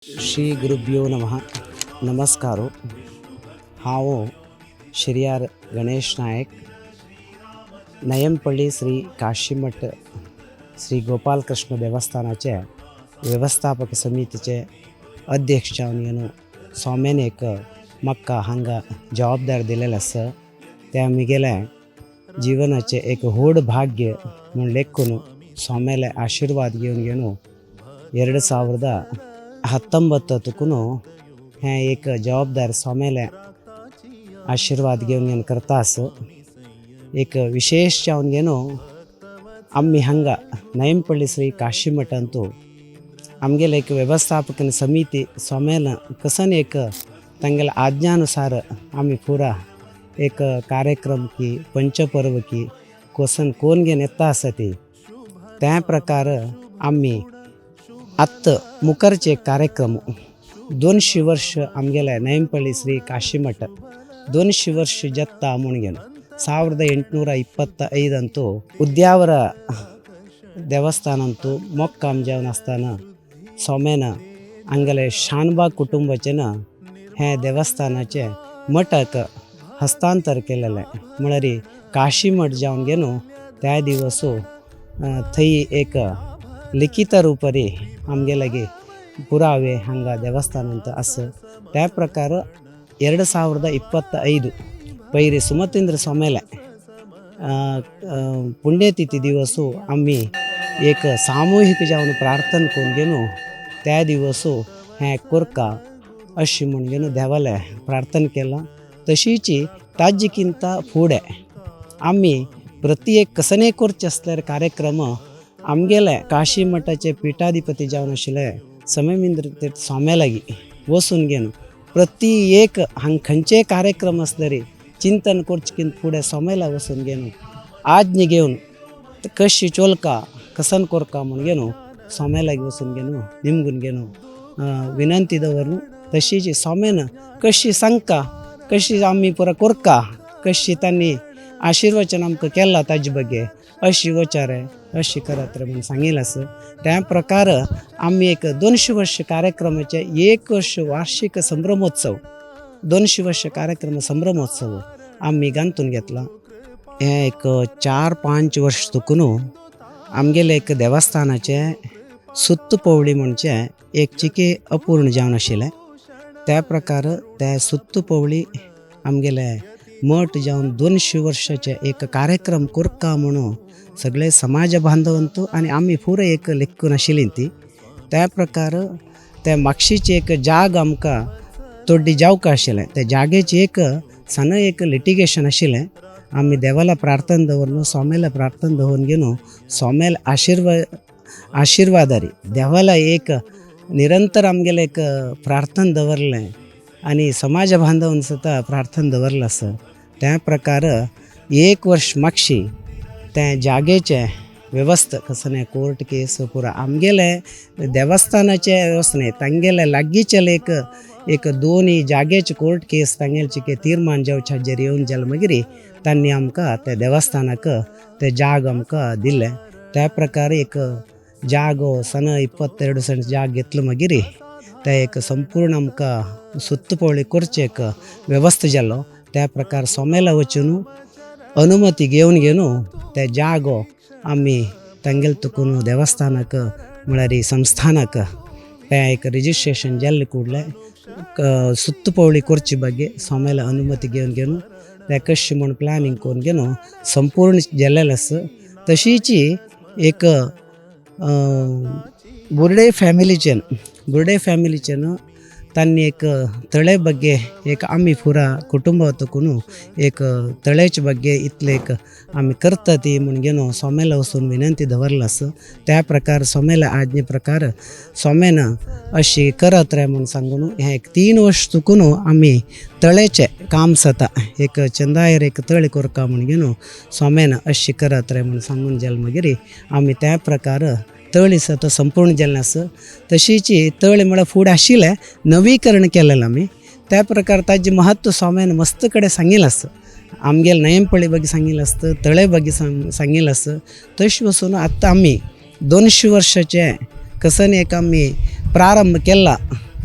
ಶ್ರೀ ಗುರುಭ್ಯೋ ನಮಃ. ನಮಸ್ಕಾರ. हांव शिर्यार गणेश नायक, नयनपल्ली श्री काशीमठ श्री गोपालकृष्ण देवस्थानाचे व्यवस्थापक समितीचे अध्यक्ष जावन स्वाम्यान एक म्हाका हांगा जबाबदार दिलेले आसा. त्या म्हगेल्या जिवनाचे एक व्हड भाग्य म्हूण लेखून स्वाम्याले आशीर्वाद घेवन 2019 हें एक जबाबदार स्वाम्याले आशीर्वाद घेवन करता आसा. एक विशेष जावन आम्ही हांगा नयनपल्ली श्री काशीमठांतू आमगेले एक व्यवस्थापक समिती स्वाम्यान कसन एक तांगेल्या आज्ञानुसार आम्ही पुरा एक कार्यक्रम की पंचपर्व की कोसन कोण घेवन येता आसा ती त्या प्रकार आम्ही आत्ता मुखारचे एक कार्यक्रम 200 वर्ष आमगेले नयनपल्ली श्री काशीमठ 200 वर्ष जत्ता म्हूण घेवन 1825 ಅಂತೂ उद्यावर देवस्थानांतू मोक्काम जावन आसतना स्वाम्यान हांगेले शानबाग कुटुंबाचेन हे देवस्थानाचे मठाक हस्तांतर केलेले. म्हळ्यार काशीमठ जावन घेवन त्या दिवसू थंय एक लिखित रूपरी आमगेलागे पुरावे हांगा देवस्थानांत आसा. त्या प्रकार 2025 पैरी सुमतींद्र स्वाम्याले पुण्यतिथी दिवसू आम्ही एक सामूहिक जावन प्रार्थना करून घेवन त्या दिवसू हें करका अशी म्हूण घेवन देवाले प्रार्थना केला. तशीच ताजेकिंत फुडें आम्ही प्रत्येक कसने करचे आसल्यार कार्यक्रम आमगेले काशी मठाचे पीठाधिपती जावन आशिल्ले समयमिंद्र तीर्थ स्वाम्या लागीं वचून घेवन प्रति एक हांगा खंयचेय कार्यक्रम आसल्यार चिंतन करचे फुडें स्वाम्याला वचून घेवन आज्ञ घेवन कशी चोलका कसन करका म्हूण घेवन स्वाम्या लागीं वचून घेवन निमगून घेवन विनंती दवरून तशीच स्वाम्यान कशी सांगका कशी आमी पुरा करका कशी तांणी आशिर्वचन आमकां केला ताजे बगे अशी वचारे अशी करात रे म्हणून सांगिल्लें आसा. त्या प्रकार आम्ही एक 200 वर्ष कार्यक्रमाचे 1 वर्ष वार्षिक संभ्रमोत्सव 200 वर्ष कार्यक्रम संभ्रमोत्सव आम्ही गांतून घेतला. हे एक 4-5 वर्ष चुकून आमगेले एक देवस्थानाचे सुत्त पवळी म्हणचे एक चिके अपूर्ण जावन आशिल्ले. त्या प्रकार त्या सुत्त पवळी आमगेले मठ जावन 200 वर्षाचे एक कार्यक्रम करका म्हणून सगळे समाज बांधवंतू आणि आम्ही पुरे एक लेखून आशिल्ली ती. त्या प्रकार त्या मागशीची एक जाग आमकां तोड्डी जावका आशिल्लें. त्या जागेची एक सन एक लिटिगेशन आशिल्लें. आम्ही देवाला प्रार्थना दवरून स्वाम्याला प्रार्थना दवरून घेवन स्वाम्याला आशीर्वादारी देवाला एक निरंतर आमगेले एक प्रार्थना दवरलें आणि समाज बांधवन सुद्दां प्रार्थना दवरलें आसा. त्या प्रकार 1 वर्ष मागशी त्या जागेचे व्यवस्था कसने कोर्ट केस पुरा आमगेले देवस्थानाचे व्यवस्था न्ही तांगेले लागींचे एक 2 जागेचे कोर्ट केस तांगेलचे तीर्मान जावचे हाजेर येवन जालें मागीर तांणी आमकां त्या देवस्थानाक ते जाग आमकां दिले. त्या प्रकार एक जागो सन 22 सेंट जाग घेतलो मागीर ते एक संपूर्ण आमकां सुत्तपवळी करचे एक व्यवस्था जालो. त्या प्रकार स्वाम्याला वचून अनुमती घेवन ते जागो आम्ही तांगेल तुकून देवस्थानाक म्हळ्यार संस्थानाक ते एक रिजिस्ट्रेशन जाल्ले कुडले सुत्तपवळी करचे बगे स्वाम्याला अनुमती घेवन ते कशें म्हूण प्लॅनिंग करून घेवन संपूर्ण जाल्लेलें आसा. तशीच एक बुर्डे फॅमिलीचेन तांणी एक तळे बग्गे एक आम्ही पुरा कुटुंब तकून एक तळेचे बग्गे इतले एक आम्ही करता ती म्हूण घेवन स्वाम्याला वचून विनंती दवरला आसा. त्या प्रकार स्वाम्याला आज्ञे प्रकार स्वाम्यान अशी करत रे म्हूण सांगून हे एक 3 वर्ष चुकून आम्ही तळेचे काम जाता एक चंदायर एक तळे करका म्हूण घेवन स्वाम्यान अशी करत रे म्हूण सांगून जालें मागीर आम्ही त्या प्रकार तळी आसा तो संपूर्ण जाल्लें आसा. तशीच तळी म्हळ्यार फुडें आशिल्लें नवीकरण केलेलें आमी. त्या प्रकार ताजें महत्व स्वाम्यान मस्त कडेन सांगिल्लें आसा. आमगेले नयनपळी ಬಗ್ಗೆ सांगिल्लें आसता तळे ಬಗ್ಗೆ सांगिल्लें आसा. तशें वचून आत्तां आमी 200 वर्षाचे कसन एक आमी प्रारंभ केला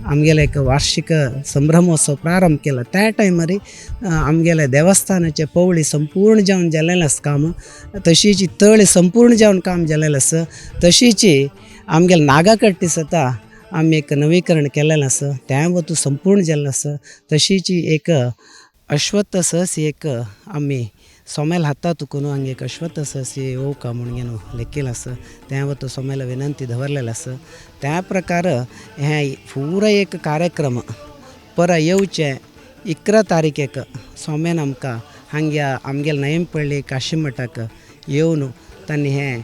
आमगेले एक वार्षिक संभ्रमोत्सव प्रारंभ केला. त्या टायमारी आमगेले देवस्थानाचे पवळी संपूर्ण जावन जालेलें आसा काम, तशीच तळी संपूर्ण जावन काम जालेलें आसा. तशीच आमगेले नागाकट्टी सुद्दां आमी एक नवीकरण केलेलें आसा, त्या वतू संपूर्ण जाल्लें आसा. तशीच एक अश्वत्थ सहस एक आमी सोमेल हाता तुकून हांगा एक अश्वत्थ सहस येवका म्हणून घेवन लेखिल्लें आसा. त्या वतू सोमेल विनंती दवरलेलें आसा. त्या प्रकार हें पुरो एक कार्यक्रम परत येवचे 11 तारीखेक सोमेन आमकां हांगा आमगेले नयेंपल्ली काशी मठाक येवन तांणी हें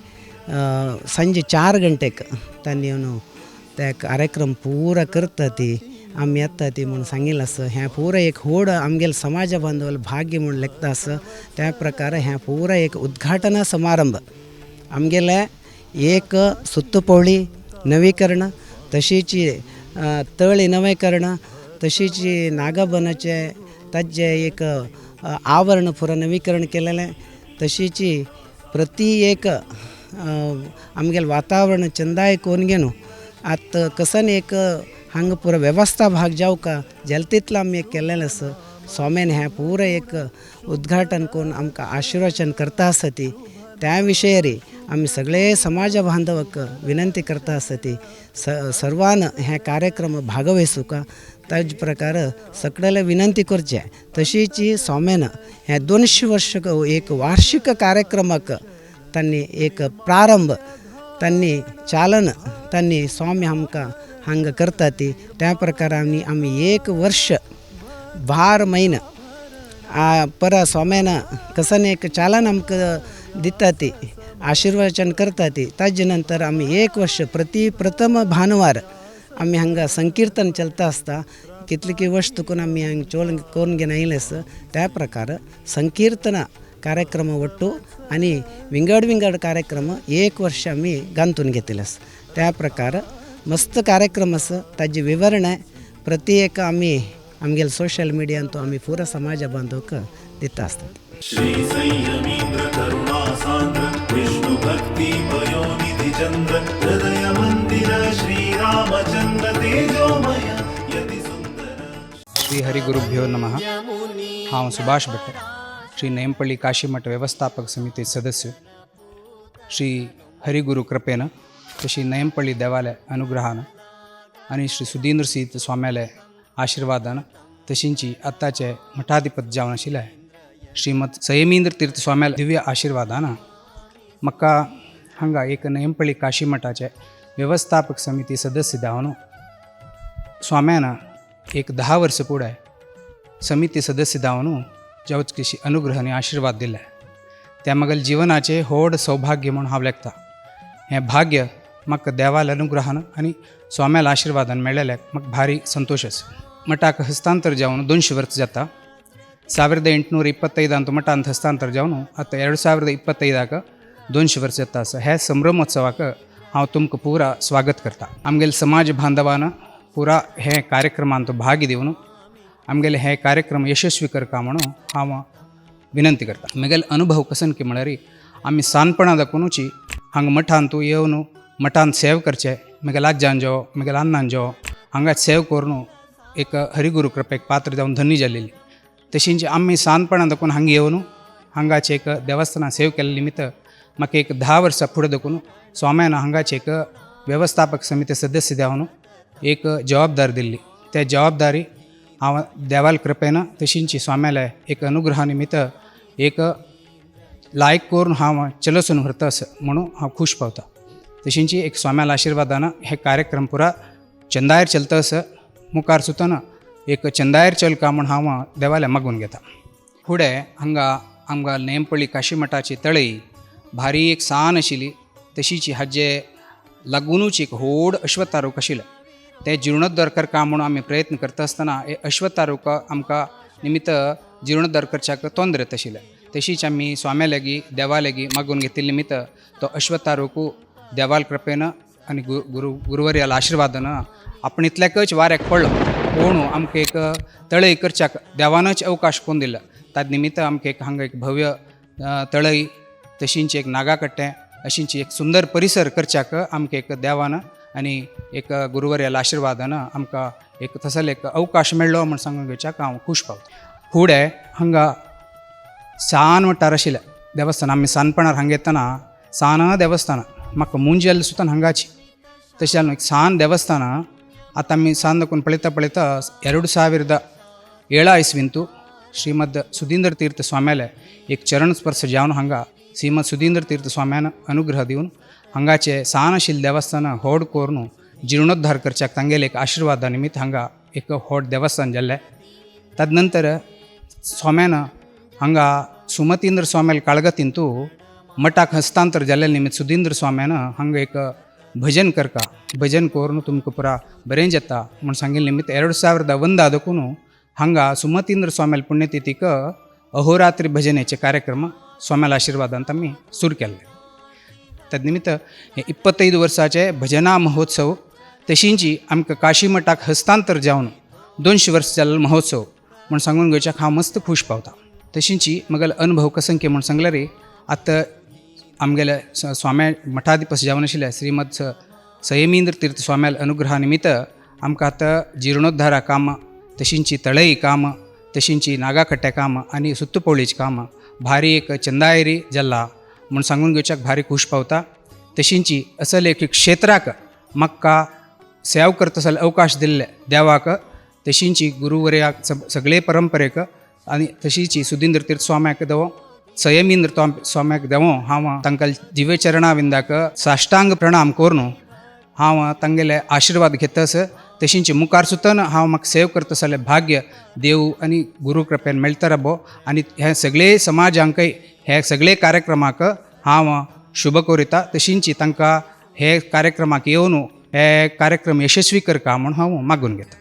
सांजे 4 गंटेक तांणी येवन ते कार्यक्रम पुरो करता ती आमी येता ती म्हणून सांगिल्लें आसा. हें पुरो एक व्हड आमगेले समाज बांदवल भाग्य म्हणून लेखता आसा. त्या प्रकार हें पुरो एक उद्घाटन समारंभ आमगेले एक सुत्तपवळी नवीकरण, तशीच तळी नवीकरण, तशीच नागाबनाचे ताजे एक आवरण पुरो नवीकरण केलेलें. तशीच प्रति एक आमगेले वातावरण चंदाय कोण घेवन आतां कसन एक हांगा पुरो वेवस्था भाग जावका जाल्या तितलो आमी एक केल्लें आसा. सोमेन हें पुरो एक उद्घाटन करून आमकां आशिर्वचन करता आसा ती. त्या विशयार आमी सगळे समाज बांधवाक विनंती करता आसा ती सर्वान हें कार्यक्रम भागवहिसूका. ताजे प्रकार सगळ्याले विनंती करचे. तशीच सोमेन हें 200 वर्ष एक वार्षिक कार्यक्रमाक तांणी एक प्रारंभ तांणी चालन तांणी स्वामी आमकां हांगा करता ती. त्या प्रकार आमी 1 वर्ष 12 म्हयने परत सोमेन कसन एक चालन आमकां दिता ती, आशिर्वचन करता ती. ताजे नंतर आमी 1 वर्ष प्रथम भानुवार आमी हांगा संकीर्तन चलता आसता. कितले वर्ष तुकून आमी हांगा चोल करून घेवन आयिल्ले आसा. त्या प्रकार संकीर्तन कार्यक्रम वट्टू आनी विंगड कार्यक्रम 1 वर्ष आमी गांतून घेतिल्ले आसा. त्या प्रकार मस्त कार्यक्रम आसा. ताजी विवरण प्रति एक आमी आमगेले सोशल मिडियान तो आमी पुरो समाज बांधवक दिता आसतात. श्री संयमींद्र करुणासांद्र विष्णु भक्ति पयोनिधि चंद्र हृदय मंदिर श्री रामचंद्र तेजोमय यति सुंदर. श्री हरिगुरुभ्यो नमः. हांव सुभाष भट्ट, श्री नयेंपल्ली काशीमठ व्यवस्थापक समिती सदस्य. श्री हरिगुरु कृपेन तशी नयेंपल्ली देवालय अनुग्रहान आणि श्री सुधींद्र सिंह स्वाम्याले आशिर्वादान तशींची आत्ताचे मठाधिपत जावन आशिल्ले श्रीमत संयमींद्र तीर्थ स्वाम्याले दिव्य आशिर्वादान म्हाका हांगा एक नयेंपल्ली काशी मठाचे व्यवस्थापक समिती सदस्य जावन स्वाम्यान एक 10 वर्स पुढे समिती सदस्य जावन जेवचकीशी अनुग्रह आनी आशिर्वाद दिले. त्या म्हगेले जिवनाचे व्हड सौभाग्य म्हणून हांव लेखता. हें भाग्य म्हाका देवाल अनुग्रहान आनी स्वाम्याल आशिर्वादान मेळ्ळेल्याक म्हाका भारी संतोश आसा. मठाक हस्तांतर जावन 200 वर्स जाता. 1825 तो मठांत हस्तांतर जावन आतां 2025 200 वर्स जाता आसा. हे संभ्रमोत्सवाक हांव तुमकां पुरा स्वागत करता. आमगेले समाज बांधवान पुरा हे कार्यक्रमांत भाग दिवन आमगेले हे कार्यक्रम यशस्वी करता म्हणून हांव विनंती करता. म्हगेले अनुभव कसन की म्हळ्यार आमी सानपणा दाखोवनूच हांगा मठांत येवन मठांत सेव करचे. म्हगेल्या आज्यान जो म्हगेल्या अण्णान जो हांगा सेव करून एक हरिगुरू कृपेक पात्र जावन धन्य जाल्लेली. तशींच आमी सानपणा दाखोवन हांगा येवन हांगाचे एक देवस्थानां सेव केल्ले निमित्त म्हाका एक 10 वर्सां फुडें दाखोवन स्वाम्यान हांगाचे एक व्यवस्थापक समिती सदस्य जावन एक जबाबदारी दिल्ली. त्या जबाबदारी हांव देवाल कृपेन तशींच स्वाम्याले एक अनुग्रहा निमित्त एक लायक करून हांव चलसून व्हरता म्हणून हांव खूश पावता. तशींच एक स्वाम्याल आशिर्वादान हे कार्यक्रम पुरा चंदायर चलता आसा. मुखार सुद्दां एक चंदायर चलका म्हूण हांव देवाले मागून घेता. फुडें हांगा आमकां नयेंपल्ली काशी मठाची तळी भारी एक सान आशिल्ली. तशीच हाजे लागूनच एक व्हड अश्वत्थारूख आशिल्लें. ते जिर्णोद्धार करता म्हणून आमी प्रयत्न करता आसतना हे अश्वत्थारूख आमकां निमित्त जिर्णोद्धार करच्याक तोंदर येता आशिल्ले. तशीच आमी स्वाम्या लेगी देवा लेगी मागून घेतिल्ले निमित्त तो अश्वत्थारूख देवाल कृपेन आनी गुरुवर्याल आशिर्वादान आपण इतल्याकच वाऱ्याक पडलो पूण आमकां एक तळय करच्याक देवानच अवकाश करून दिलो. ताजे निमित्त आमकां एक हांगा एक भव्य तळय तशींच एक नागाकट्टें अशींच एक सुंदर परिसर करच्याक आमकां एक देवान आनी एक गुरुवर्याल आशिर्वादान आमकां एक तसल एक अवकाश मेळ्ळो म्हण सांगून घेवच्याक हांव खूश पावता. फुडें हांगा सान वट्टार आशिल्लें देवस्थान, आमी सानपणार हांगा येतना सान देवस्थान म्हाका मुंजेल सुद्दां हांगाची. तशें जालें सान देवस्थान आतां आमी सान दाखोवन पळयता 2007 इस्वींतू ಶ್ರೀಮದ್ ಸುಧೀಂದ್ರ ತೀರ್ಥ ಸ್ವಾಮ್ಯಾಲೆ एक चरण स्पर्श जावन हांगा श्रीमद सुधींद्र तीर्थ स्वाम्यान अनुग्रह दिवन हांगाचे सान आशिल्लें देवस्थान व्हड करून जिर्णोद्धार करच्याक तांगेले एक आशिर्वादा निमित्त हांगा एक व्हड देवस्थान जाल्लें. ताजे नंतर स्वाम्यान हांगा सुमतींद्र स्वाम्याल काळगतींतू मठाक हस्तांतर जाल्ले निमित्त सुधींद्र स्वाम्यान हांगा एक भजन करता, भजन करून तुमकां पुरा बरें जाता म्हण सांगिल्ले निमित्त 2001 देखून हांगा सुमतींद्र स्वाम्याल पुण्यतिथीक अहोरात्री भजनेचे कार्यक्रम स्वाम्याल आशिर्वादांत आमी सुरू केल्ले. तद निमित्त हे 25 वर्साचे भजना महोत्सव तशींची आमकां काशी मठाक हस्तांतर जावन 200 वर्स जाल्लो महोत्सव म्हण सांगून घेवच्याक हांव मस्त खूश पावता. तशींची म्हगेलो अनुभव कसंके म्हण सांगल्यार आतां आमगेले स्वाम्या मठाधिपती जावन आशिल्ले श्रीमद संयमींद्र तीर्थ स्वाम्याल अनुग्रहा निमित्त आमकां आतां जिर्णोद्धारा कामां तशींची तळई कामां तशींची नागाकट्ट्या कामां आनी सुत्तपोळीची कामां भारी एक चंदायरी जाल्ला म्हण सांगून घेवच्याक भारी खूश पावता. तशींची असल एक क्षेत्राक म्हाका सेवा करतसले अवकाश दिल्ले देवाक, तशींची गुरुवर्याक सगळे परंपरेक आनी तशींची सुधींद्र तीर्थ स्वाम्याक देवो संयमींद्र स्वाम्याक देवो हांव तांकां दिव्य चरणा विंदाक साश्टांग प्रणाम करून हांव तांगेले आशिर्वाद घेतस. तशींची मुखार सुद्दां हांव म्हाका सेव करतसले भाग्य देव आनी गुरू कृपेन मेळटा रबो. आनी हे सगळे समाजांकय हे सगळे कार्यक्रमाक हांव शुभ कोरिता. तशींची तांकां हे कार्यक्रमाक येवन हे कार्यक्रम यशस्वी करका म्हूण हांव मागून घेता.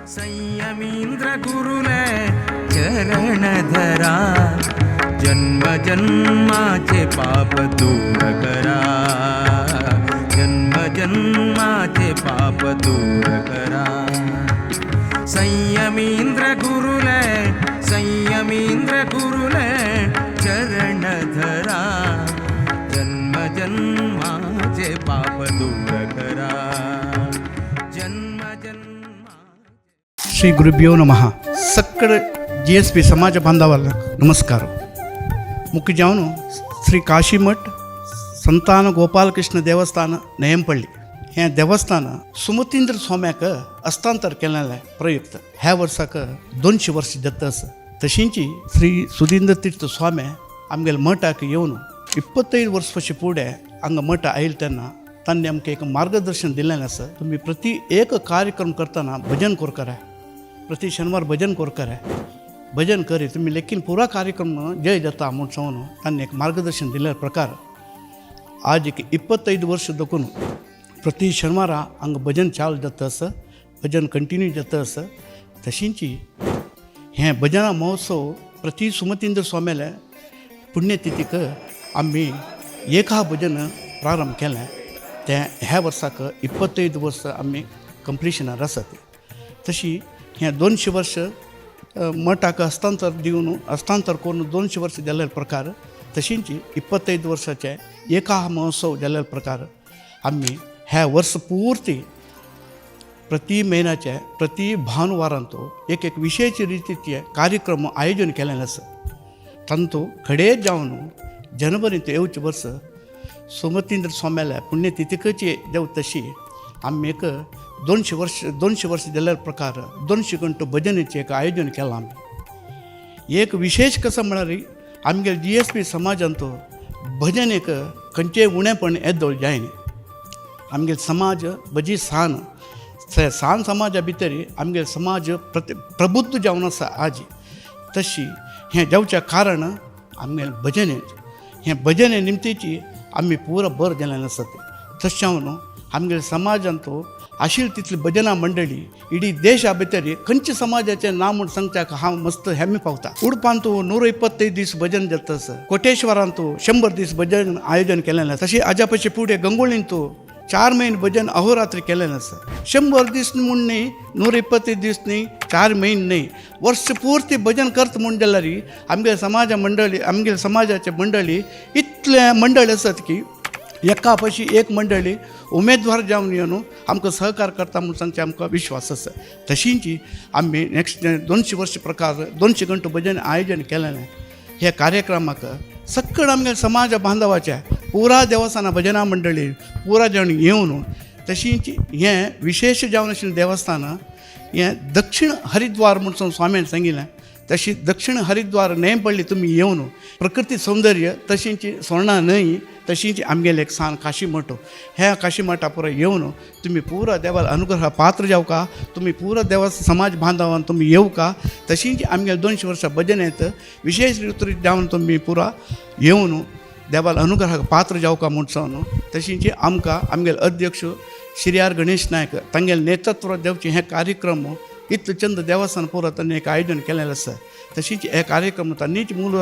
संयमींद्र गुरुले चरण धरा, जन्म जन्माचे पाप दूर करा, जन्म जन्माचे पाप दूर करा. संयमींद्र गुरुले चरण धरा, जन्म जन्माचे पाप दूर करा, जन्म जन्मा. ಶ್ರೀ ಗುರುಭ್ಯೋ ನಮಃ. ಸಕ್ಕಡ GSP ಸಮಾಜ ಬಾಂಧವರ ನಮಸ್ಕಾರ. ಮುಖ್ಯ ಜಾವನು ಶ್ರೀ ಕಾಶಿಮಠ संतान गोपालकृष्ण देवस्थान नेयंपल्ली हें देवस्थान सुमतींद्र स्वाम्याक हस्तांतर केलेलें प्रयुक्त ह्या वर्साक 200 वर्स जातस. तशींची श्री सुधींद्र तीर्थ स्वामी आमगेले मठाक येवन 25 वर्स पयलीं फुडें हांगा मठ आयिल्ले तेन्ना तांणी आमकां एक मार्गदर्शन दिल्लें आसा. तुमी प्रति एक कार्यक्रम करतना भजन कोरकरा, प्रति शेनवार भजन कोरकरा, भजन करी तुमी लेकीन पुरा कार्यक्रम जय जाता म्हूण सांगून तांणी एक मार्गदर्शन दिल्ल्या प्रकार आज एक 25 वर्स देखून प्रति शेनवार हांगा भजन चालू जाता आसा, भजन कंटिन्यू जाता आसा. तशींची हें भजना महोत्सव प्रति सुमतींद्र स्वाम्याले पुण्यतिथीक आमी एका भजन प्रारंभ केलें. तें ह्या वर्साक 25 वर्स आमी कंप्लिशनार आसात. तशी हें 200 वर्स मठाक हस्तांतर करून 200 वर्स जाल्ल्या प्रकार तशींची 25 वर्साचे एका महोत्सव जाल्ल्या प्रकार आमी ह्या वर्स पूर्ती प्रति म्हयन्याचे प्रति भानुवारांतू एक विशेष रितीचे कार्यक्रम आयोजन केलेले आसा. तांतू खडे जावन जनवरी ते येवचे वर्स सुमतींद्र स्वाम्याल्या पुण्यतिथीकची देव तशी आमी एक 200 वर्स जाल्ल्या प्रकार 200 घंटो भजनेचें एक आयोजन केलां आमी. एक विशेष कसं म्हळ्यार आमगे GSP समाजांतू भजन एक खंयचेय उणेपण येदोळ जायना. आमगे समाज बजी सान समाजा भितर आमगे समाज प्रबुद्ध जावन आसा आज. तशी हें जावचें कारण आमगे भजनेच हें भजने निमतीची आमी पुरो बर जाल्ले आसात. तशें जावन आमगे समाजांतू आशिल्ली तितली भजना मंडळी इडी देशा भितर खंयच्या समाजाचें नांव म्हूण सांगच्याक हांव मस्त हेमी पावता. उडपांतू 125 दीस भजन जाता आसा. कोटेश्वरांतू 100 दीस भजन आयोजन केलेलें आसा. तशें हाज्या पयशे फुडें गंगोळींतू 4 म्हयने भजन अहोरात्री केलेलें आसा. 100 दीस म्हूण न्ही, 125 दीस न्ही, 4 म्हयने न्ही, वर्स पूर्ती भजन करता म्हूण जाल्यार आमगे समाजा मंडळी आमगे समाजाचे मंडळी इतले मंडळ आसात की एका पशी एक मंडळी उमेदवार जावन येवन आमकां सहकार करता म्हणून सांगचे आमकां विश्वास आसा. तशींची आमी नेक्स्ट 200 वर्ष प्रकार 200 घंटो भजन आयोजन केलेलें. ह्या कार्यक्रमाक सक्कड आमगे समाज बांधवाच्या पुरा देवस्थाना भजना मंडळी पुरा जावन येवन तशींच हें विशेष जावन आशिल्लें देवस्थान हें दक्षिण हरिद्वार म्हणून स्वामीन सांगिल्लें. तशी दक्षिण हरिद्वार न्हंय पडली तुमी येवन प्रकृती सौंदर्य तशींच स्वर्णा न्हंय तशींच आमगेलें एक सान काशी मठ. ह्या काशी मठा पुरो येवन तुमी पुरा देवाला अनुग्रह पात्र जावका. तुमी पुरा देवा समाज बांधवान तुमी येवका. तशींच आमगेले 200 वर्सां भजन येत विशेष रितीन जावन तुमी पुरा येवन देवाला अनुग्रह पात्र जावका म्हणून सांगून तशींच आमकां आमगेले अध्यक्ष श्री आर गणेश नायक तांगेले नेतृत्व देवचे हे कार्यक्रम इतलो चंद देवस्थान पुरो तांणी एक आयोजन केलेलें आसा. तशींच हे कार्यक्रम तांणीच मूल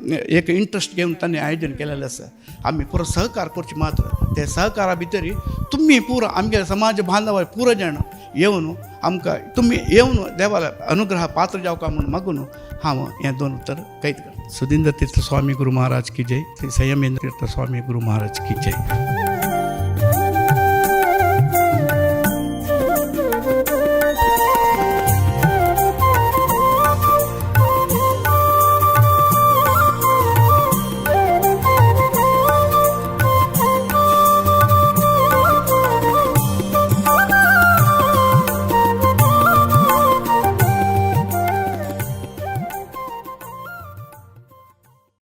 एक इंट्रस्ट घेवन तांणी आयोजन केलेलें आसा. आमी पुरो सहकार करचे मात्र ते सहकारा भितर तुमी पुरो आमगे समाज बांधव पुरो जाण येवन आमकां तुमी येवन देवाला अनुग्रह पात्र जावका म्हणून मागून हांव हें 2 उतर कैद करता. सुधींद्र तीर्थ स्वामी गुरु महाराज की जय. श्री संयमेंद्र तीर्थ स्वामी गुरु महाराज की जय.